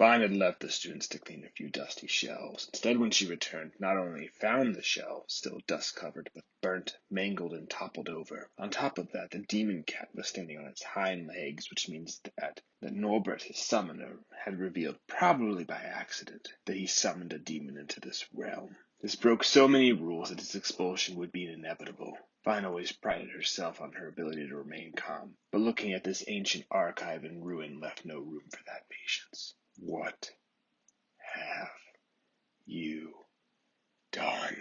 Vine had left the students to clean a few dusty shelves. Instead, when she returned, not only found the shelves still dust-covered, but burnt, mangled, and toppled over. On top of that, the demon cat was standing on its hind legs, which means that Norbert, his summoner, had revealed, probably by accident, that he summoned a demon into this realm. This broke so many rules that its expulsion would be inevitable. Vine always prided herself on her ability to remain calm, but looking at this ancient archive in ruin left no room for that patience. What have you done?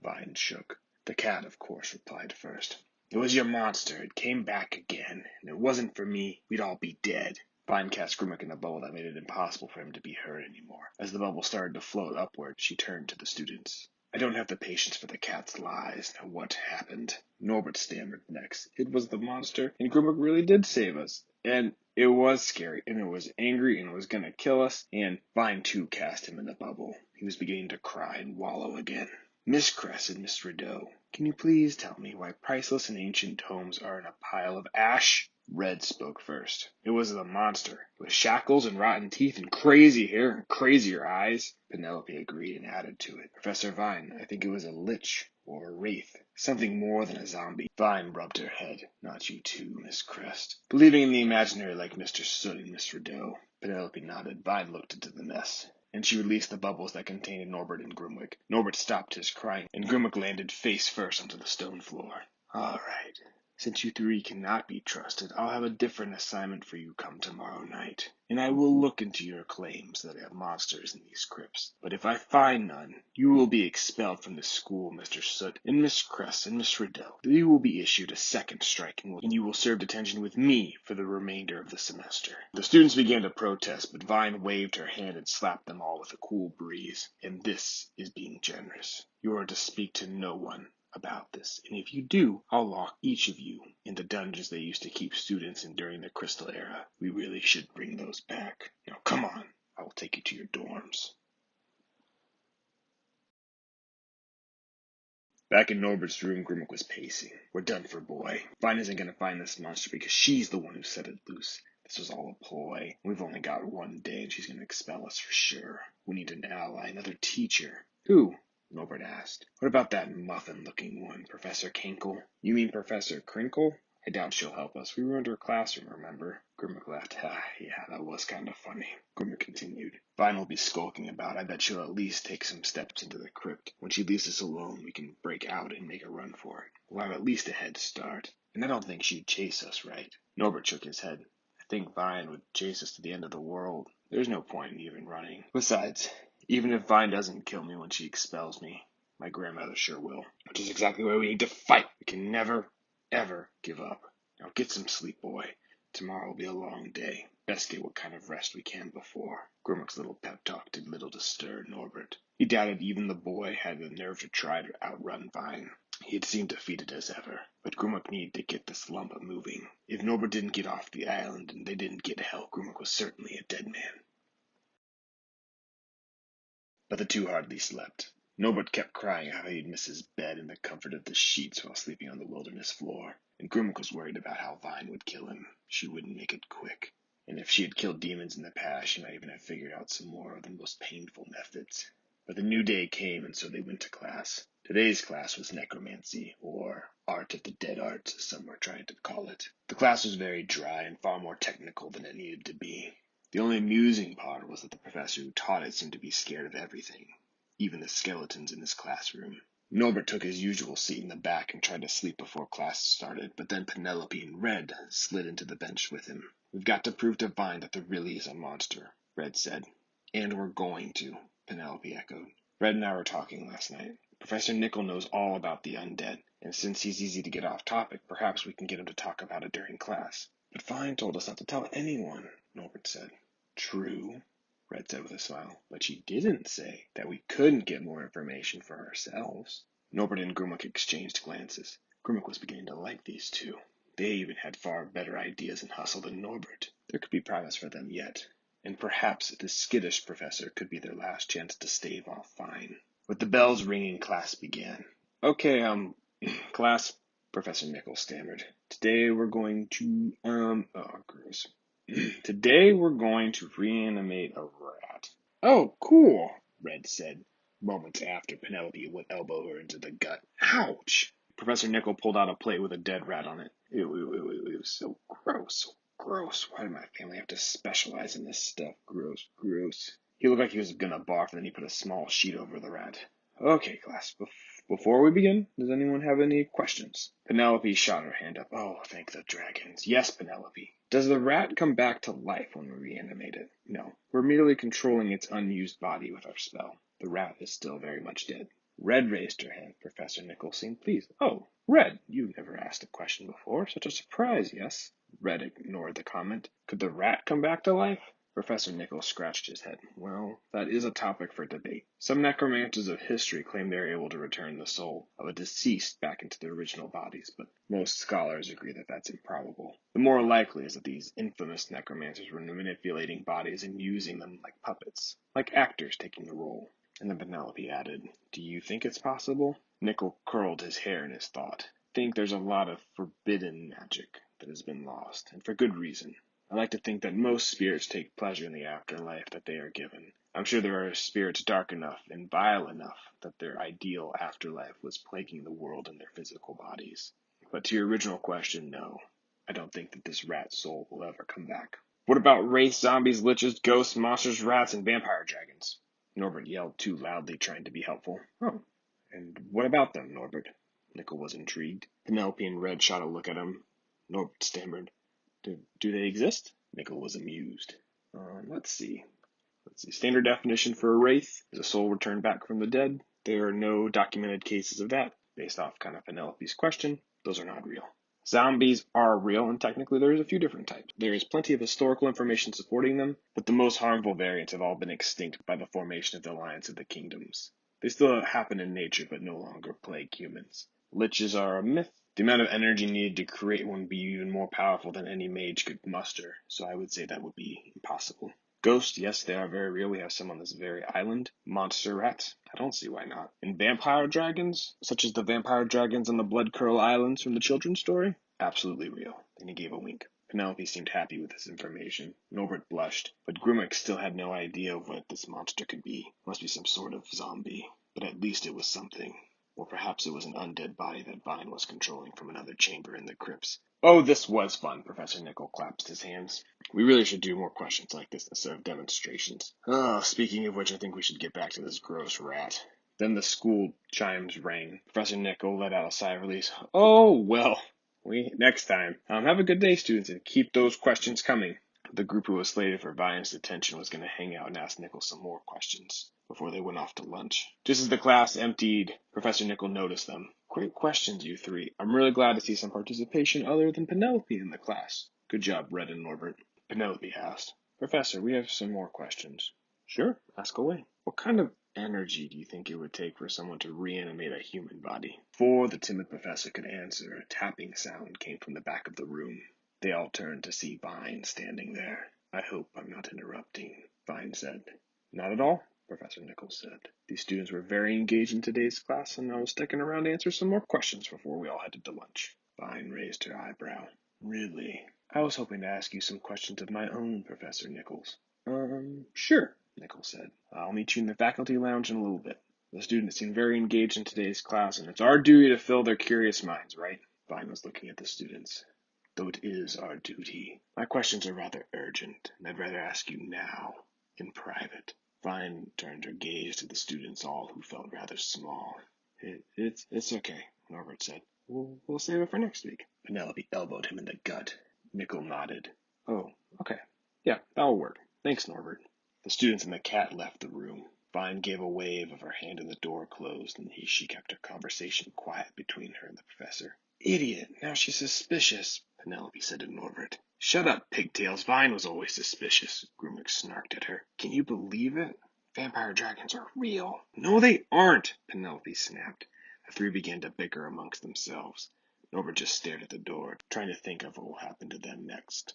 Vine shook. The cat, of course, replied first. It was your monster. It came back again, and it wasn't for me. We'd all be dead. Vine cast Grimwick in a bubble that made it impossible for him to be heard anymore. As the bubble started to float upward, she turned to the students. I don't have the patience for the cat's lies. Now what happened? Norbert stammered next. It was the monster, and Grimwick really did save us. And it was scary, and it was angry, and it was going to kill us, and Vine too cast him in the bubble. He was beginning to cry and wallow again. Miss Cress and Miss Rideau, can you please tell me why priceless and ancient tomes are in a pile of ash? Red spoke first. It was the monster, with shackles and rotten teeth and crazy hair and crazier eyes. Penelope agreed and added to it. Professor Vine, I think it was a lich or a wraith, something more than a zombie. Vine rubbed her head. Not you too, Miss Crest. Believing in the imaginary like Mr. Soot and Miss Rideau. Penelope nodded. Vine looked into the mess, and she released the bubbles that contained Norbert and Grimwick. Norbert stopped his crying, and Grimwick landed face first onto the stone floor. All right. Since you three cannot be trusted, I'll have a different assignment for you come tomorrow night, and I will look into your claims that I have monsters in these crypts. But if I find none, you will be expelled from the school, Mr. Soot, and Miss Cress and Miss Rideau. You will be issued a second striking, and you will serve detention with me for the remainder of the semester. The students began to protest, but Vine waved her hand and slapped them all with a cool breeze. And this is being generous. You are to speak to no one about this, and if you do, I'll lock each of you in the dungeons they used to keep students in during the Crystal Era. We really should bring those back. Now, come on. I will take you to your dorms. Back in Norbert's room, Grimwick was pacing. We're done for, boy. Vine isn't going to find this monster because she's the one who set it loose. This was all a ploy. We've only got one day, and she's going to expel us for sure. We need an ally, another teacher. Who? Norbert asked. What about that muffin-looking one, Professor Kinkle? You mean Professor Crinkle? I doubt she'll help us. We ruined her classroom, remember? Grimwick laughed. Yeah, that was kind of funny. Grimwick continued. Vine will be skulking about. I bet she'll at least take some steps into the crypt. When she leaves us alone, we can break out and make a run for it. We'll have at least a head start. And I don't think she'd chase us, right? Norbert shook his head. I think Vine would chase us to the end of the world. There's no point in even running. Besides, even if Vine doesn't kill me when she expels me, my grandmother sure will. Which is exactly why we need to fight. We can never, ever give up. Now get some sleep, boy. Tomorrow will be a long day. Best get what kind of rest we can before. Grimwick's little pep talk did little to stir Norbert. He doubted even the boy had the nerve to try to outrun Vine. He had seemed defeated as ever, but Grimwick needed to get this lump moving. If Norbert didn't get off the island and they didn't get help, Grimwick was certainly a dead man. But the two hardly slept. Norbert kept crying how he'd miss his bed and the comfort of the sheets while sleeping on the wilderness floor, and Grimwick was worried about how Vine would kill him. She wouldn't make it quick, and if she had killed demons in the past, she might even have figured out some more of the most painful methods. But the new day came, and so they went to class. Today's class was Necromancy, or Art of the Dead Arts, as some were trying to call it. The class was very dry and far more technical than it needed to be. The only amusing part was that the professor who taught it seemed to be scared of everything, even the skeletons in his classroom. Norbert took his usual seat in the back and tried to sleep before class started, but then Penelope and Red slid into the bench with him. We've got to prove to Vine that there really is a monster, Red said. And we're going to, Penelope echoed. Red and I were talking last night. Professor Nickel knows all about the undead, and since he's easy to get off topic, perhaps we can get him to talk about it during class. But Vine told us not to tell anyone, Norbert said. True, Red said with a smile, but she didn't say that we couldn't get more information for ourselves. Norbert and Grimwick exchanged glances. Grimwick was beginning to like these two. They even had far better ideas and hustle than Norbert. There could be promise for them yet, and perhaps this skittish professor could be their last chance to stave off Vine. With the bells ringing, class began. Okay, class, Professor Nichols stammered. Today we're going to, gross. Today we're going to reanimate a rat. Oh, cool, Red said, moments after Penelope would elbow her into the gut. Ouch! Professor Nickel pulled out a plate with a dead rat on it. It was so gross, so gross. Why did my family have to specialize in this stuff? Gross, gross. He looked like he was gonna barf, and then he put a small sheet over the rat. Okay, class, before we begin, does anyone have any questions? Penelope shot her hand up. Oh, thank the dragons. Yes, Penelope. Does the rat come back to life when we reanimate it? No. We're merely controlling its unused body with our spell. The rat is still very much dead. Red raised her hand. Professor Nichols seemed pleased. Oh, Red, you've never asked a question before. Such a surprise, yes? Red ignored the comment. Could the rat come back to life? Professor Nichols scratched his head. Well, that is a topic for debate. Some necromancers of history claim they are able to return the soul of a deceased back into their original bodies, but most scholars agree that that's improbable. The more likely is that these infamous necromancers were manipulating bodies and using them like puppets, like actors taking a role. And then Penelope added, Do you think it's possible? Nickel curled his hair in his thought. I think there's a lot of forbidden magic that has been lost, and for good reason. I like to think that most spirits take pleasure in the afterlife that they are given. I'm sure there are spirits dark enough and vile enough that their ideal afterlife was plaguing the world in their physical bodies. But to your original question, no. I don't think that this rat soul will ever come back. What about wraiths, zombies, liches, ghosts, monsters, rats, and vampire dragons? Norbert yelled too loudly, trying to be helpful. Oh, and what about them, Norbert? Nickel was intrigued. Penelope and Red shot a look at him. Norbert stammered. Do they exist? Nickel was amused. Let's see. Standard definition for a wraith is a soul returned back from the dead. There are no documented cases of that. Based off kind of Penelope's question, those are not real. Zombies are real, and technically there's a few different types. There is plenty of historical information supporting them, but the most harmful variants have all been extinct by the formation of the Alliance of the Kingdoms. They still happen in nature, but no longer plague humans. Liches are a myth. The amount of energy needed to create one would be even more powerful than any mage could muster, so I would say that would be impossible. Ghosts, yes, they are very real. We have some on this very island. Monster rats, I don't see why not. And vampire dragons, such as the vampire dragons on the Blood Curl Islands from the children's story, absolutely real. Then he gave a wink. Penelope seemed happy with this information. Norbert blushed, but Grimwick still had no idea of what this monster could be. It must be some sort of zombie, but at least it was something. Or perhaps it was an undead body that Vine was controlling from another chamber in the crypts. Oh, this was fun, Professor Nickel clapped his hands. We really should do more questions like this instead of demonstrations. Oh, speaking of which, I think we should get back to this gross rat. Then the school chimes rang. Professor Nickel let out a sigh of relief. Oh, well, next time. Have a good day, students, and keep those questions coming. The group who was slated for Vine's detention was going to hang out and ask Nickel some more questions before they went off to lunch. Just as the class emptied, Professor Nickel noticed them. Great questions, you three. I'm really glad to see some participation other than Penelope in the class. Good job, Red and Norbert. Penelope asked. Professor, we have some more questions. Sure, ask away. What kind of energy do you think it would take for someone to reanimate a human body? Before the timid professor could answer, a tapping sound came from the back of the room. They all turned to see Vine standing there. I hope I'm not interrupting, Vine said. Not at all, Professor Nichols said. These students were very engaged in today's class, and I was sticking around to answer some more questions before we all headed to lunch. Vine raised her eyebrow. Really? I was hoping to ask you some questions of my own, Professor Nichols. Sure, Nichols said. I'll meet you in the faculty lounge in a little bit. The students seem very engaged in today's class, and it's our duty to fill their curious minds, right? Vine was looking at the students. Though it is our duty. My questions are rather urgent, and I'd rather ask you now, in private. Vine turned her gaze to the students all who felt rather small. It's okay, Norbert said. We'll save it for next week. Penelope elbowed him in the gut. Nickel nodded. Oh, okay. Yeah, that'll work. Thanks, Norbert. The students and the cat left the room. Vine gave a wave of her hand and the door closed, and she kept her conversation quiet between her and the professor. Idiot, now she's suspicious, Penelope said to Norbert. Shut up, pigtails. Vine was always suspicious, Grimwick snarked at her. Can you believe it? Vampire dragons are real. No, they aren't, Penelope snapped. The three began to bicker amongst themselves. Norbert just stared at the door, trying to think of what will happen to them next.